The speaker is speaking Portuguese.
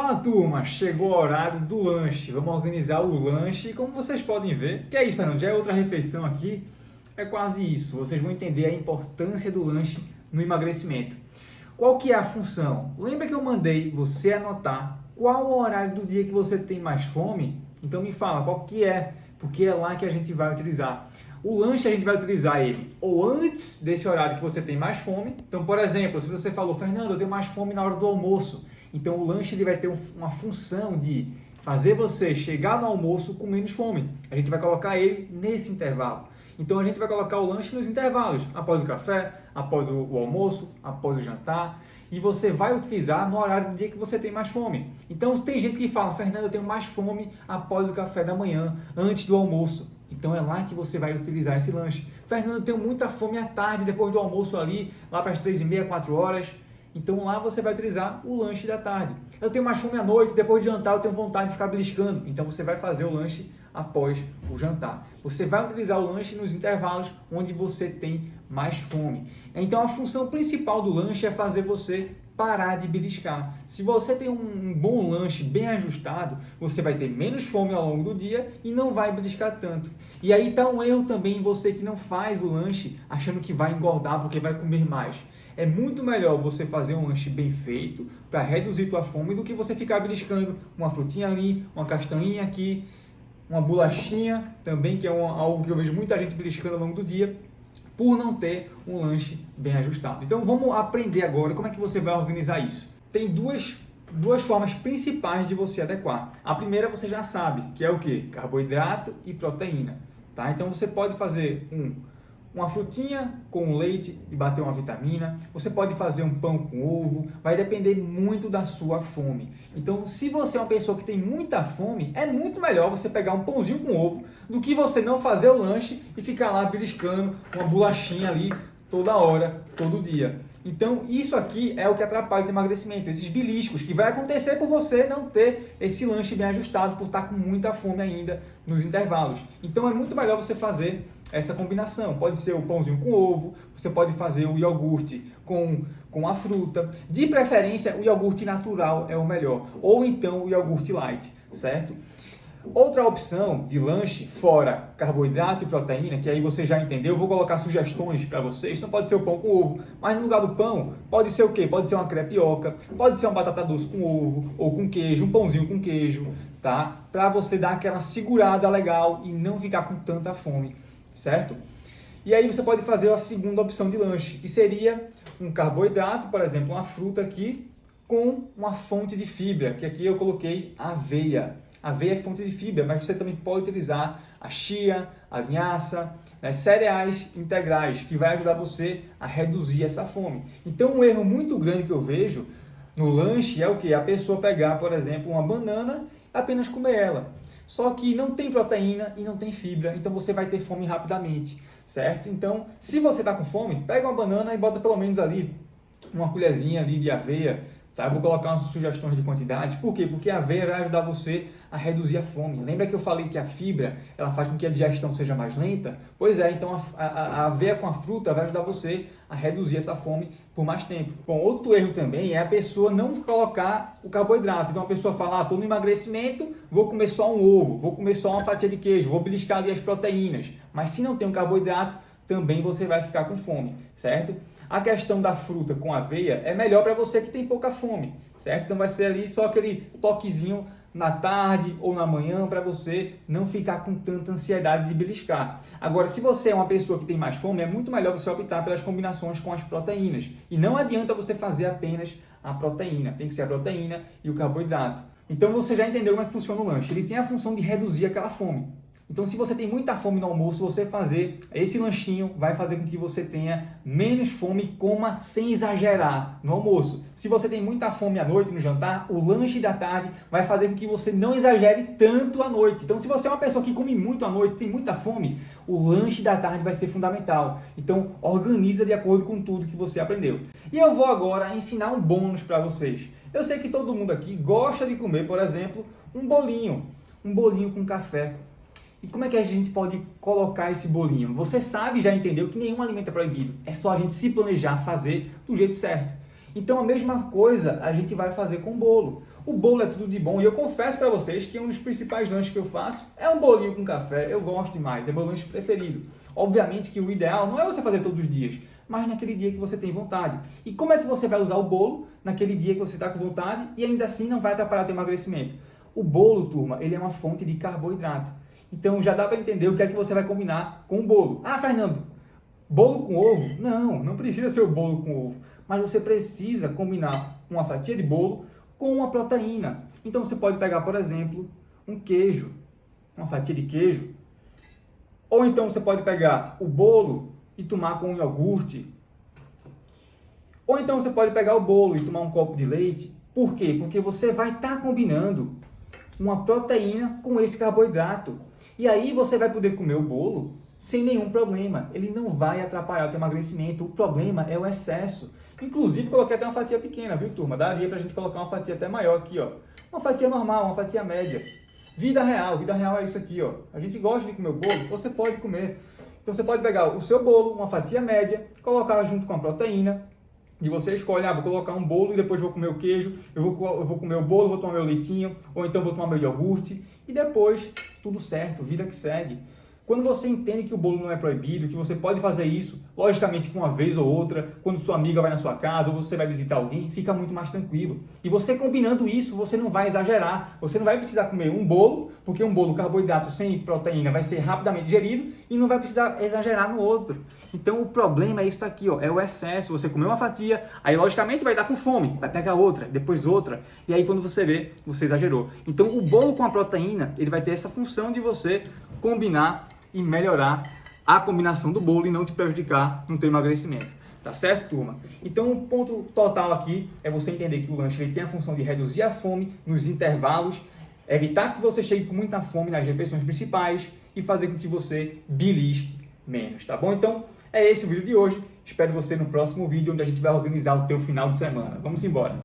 Fala turma, chegou o horário do lanche, vamos organizar o lanche e como vocês podem ver, que é isso Fernando, já é outra refeição aqui, é quase isso, vocês vão entender a importância do lanche no emagrecimento. Qual que é a função? Lembra que eu mandei você anotar qual o horário do dia que você tem mais fome? Então me fala qual que é, porque é lá que a gente vai utilizar. O lanche a gente vai utilizar ele ou antes desse horário que você tem mais fome. Então, por exemplo, se você falou, Fernando, eu tenho mais fome na hora do almoço. Então, o lanche ele vai ter uma função de fazer você chegar no almoço com menos fome. A gente vai colocar ele nesse intervalo. Então, a gente vai colocar o lanche nos intervalos, após o café, após o almoço, após o jantar. E você vai utilizar no horário do dia que você tem mais fome. Então, tem gente que fala, Fernando, eu tenho mais fome após o café da manhã, antes do almoço. Então é lá que você vai utilizar esse lanche. Fernando, eu tenho muita fome à tarde, depois do almoço ali, lá para as 3h30, 4 horas. Então lá você vai utilizar o lanche da tarde. Eu tenho mais fome à noite, depois de jantar eu tenho vontade de ficar beliscando. Então você vai fazer o lanche após o jantar. Você vai utilizar o lanche nos intervalos onde você tem mais fome. Então a função principal do lanche é fazer você parar de beliscar. Se você tem um bom lanche bem ajustado, você vai ter menos fome ao longo do dia e não vai beliscar tanto. E aí está um erro também em você que não faz o lanche achando que vai engordar porque vai comer mais. É muito melhor você fazer um lanche bem feito para reduzir tua fome do que você ficar beliscando uma frutinha ali, uma castanhinha aqui, uma bolachinha também, que é algo que eu vejo muita gente beliscando ao longo do dia, por não ter um lanche bem ajustado. Então vamos aprender agora como é que você vai organizar isso. Tem duas formas principais de você adequar. A primeira você já sabe, que é o quê? Carboidrato e proteína. Tá? Então você pode fazer uma frutinha com leite e bater uma vitamina. Você pode fazer um pão com ovo. Vai depender muito da sua fome. Então, se você é uma pessoa que tem muita fome, é muito melhor você pegar um pãozinho com ovo do que você não fazer o lanche e ficar lá beliscando uma bolachinha ali toda hora, todo dia. Então, isso aqui é o que atrapalha o emagrecimento, esses beliscos, que vai acontecer por você não ter esse lanche bem ajustado, por estar com muita fome ainda nos intervalos. Então, é muito melhor você fazer essa combinação. Pode ser o pãozinho com ovo, você pode fazer o iogurte com a fruta. De preferência, o iogurte natural é o melhor, ou então o iogurte light, certo? Outra opção de lanche, fora carboidrato e proteína, que aí você já entendeu, eu vou colocar sugestões para vocês. Então pode ser o pão com ovo, mas no lugar do pão, pode ser o quê? Pode ser uma crepioca, pode ser uma batata doce com ovo ou com queijo, um pãozinho com queijo, tá? Para você dar aquela segurada legal e não ficar com tanta fome, certo? E aí você pode fazer a segunda opção de lanche, que seria um carboidrato, por exemplo, uma fruta aqui, com uma fonte de fibra, que aqui eu coloquei aveia. Aveia é fonte de fibra, mas você também pode utilizar a chia, a linhaça, cereais integrais, que vai ajudar você a reduzir essa fome. Então, um erro muito grande que eu vejo no lanche é o que? A pessoa pegar, por exemplo, uma banana e apenas comer ela. Só que não tem proteína e não tem fibra, então você vai ter fome rapidamente, certo? Então, se você está com fome, pega uma banana e bota pelo menos ali uma colherzinha ali de aveia. Tá? Eu vou colocar umas sugestões de quantidade. Por quê? Porque a aveia vai ajudar você a reduzir a fome. Lembra que eu falei que a fibra ela faz com que a digestão seja mais lenta? Pois é, então a aveia com a fruta vai ajudar você a reduzir essa fome por mais tempo. Bom, outro erro também é a pessoa não colocar o carboidrato. Então a pessoa fala, estou no emagrecimento, vou comer só um ovo, vou comer só uma fatia de queijo, vou beliscar ali as proteínas. Mas se não tem um carboidrato, também você vai ficar com fome, certo? A questão da fruta com aveia é melhor para você que tem pouca fome, certo? Então vai ser ali só aquele toquezinho na tarde ou na manhã para você não ficar com tanta ansiedade de beliscar. Agora, se você é uma pessoa que tem mais fome, é muito melhor você optar pelas combinações com as proteínas. E não adianta você fazer apenas a proteína, tem que ser a proteína e o carboidrato. Então você já entendeu como é que funciona o lanche. Ele tem a função de reduzir aquela fome. Então, se você tem muita fome no almoço, você fazer esse lanchinho vai fazer com que você tenha menos fome e coma sem exagerar no almoço. Se você tem muita fome à noite no jantar, o lanche da tarde vai fazer com que você não exagere tanto à noite. Então, se você é uma pessoa que come muito à noite, tem muita fome, o lanche da tarde vai ser fundamental. Então, organiza de acordo com tudo que você aprendeu. E eu vou agora ensinar um bônus para vocês. Eu sei que todo mundo aqui gosta de comer, por exemplo, um bolinho com café. E como é que a gente pode colocar esse bolinho? Você sabe, já entendeu que nenhum alimento é proibido. É só a gente se planejar fazer do jeito certo. Então a mesma coisa a gente vai fazer com o bolo. O bolo é tudo de bom e eu confesso para vocês que um dos principais lanches que eu faço é um bolinho com café. Eu gosto demais, é meu lanche preferido. Obviamente que o ideal não é você fazer todos os dias, mas naquele dia que você tem vontade. E como é que você vai usar o bolo naquele dia que você está com vontade e ainda assim não vai atrapalhar o teu emagrecimento? O bolo, turma, ele é uma fonte de carboidrato. Então já dá para entender o que é que você vai combinar com o bolo. Ah, Fernando, bolo com ovo? Não, não precisa ser o bolo com ovo. Mas você precisa combinar uma fatia de bolo com uma proteína. Então você pode pegar, por exemplo, um queijo, uma fatia de queijo. Ou então você pode pegar o bolo e tomar com um iogurte. Ou então você pode pegar o bolo e tomar um copo de leite. Por quê? Porque você vai estar combinando uma proteína com esse carboidrato. E aí você vai poder comer o bolo sem nenhum problema. Ele não vai atrapalhar o teu emagrecimento. O problema é o excesso. Inclusive, coloquei até uma fatia pequena, viu, turma? Daria pra gente colocar uma fatia até maior aqui, ó. Uma fatia normal, uma fatia média. Vida real é isso aqui, ó. A gente gosta de comer o bolo, você pode comer. Então você pode pegar o seu bolo, uma fatia média, colocar junto com a proteína. E você escolhe, vou colocar um bolo e depois vou comer o queijo, eu vou comer o bolo, vou tomar meu leitinho, ou então vou tomar meu iogurte. E depois, tudo certo, vida que segue. Quando você entende que o bolo não é proibido, que você pode fazer isso, logicamente que uma vez ou outra, quando sua amiga vai na sua casa ou você vai visitar alguém, fica muito mais tranquilo. E você combinando isso, você não vai exagerar. Você não vai precisar comer um bolo, porque um bolo carboidrato sem proteína vai ser rapidamente digerido e não vai precisar exagerar no outro. Então o problema é isso aqui, ó, é o excesso. Você comer uma fatia, aí logicamente vai dar com fome, vai pegar outra, depois outra, e aí quando você vê, você exagerou. Então o bolo com a proteína, ele vai ter essa função de você combinar e melhorar a combinação do bolo e não te prejudicar no teu emagrecimento. Tá certo, turma? Então, o ponto total aqui é você entender que o lanche ele tem a função de reduzir a fome nos intervalos, evitar que você chegue com muita fome nas refeições principais e fazer com que você belisque menos, tá bom? Então, é esse o vídeo de hoje. Espero você no próximo vídeo, onde a gente vai organizar o teu final de semana. Vamos embora!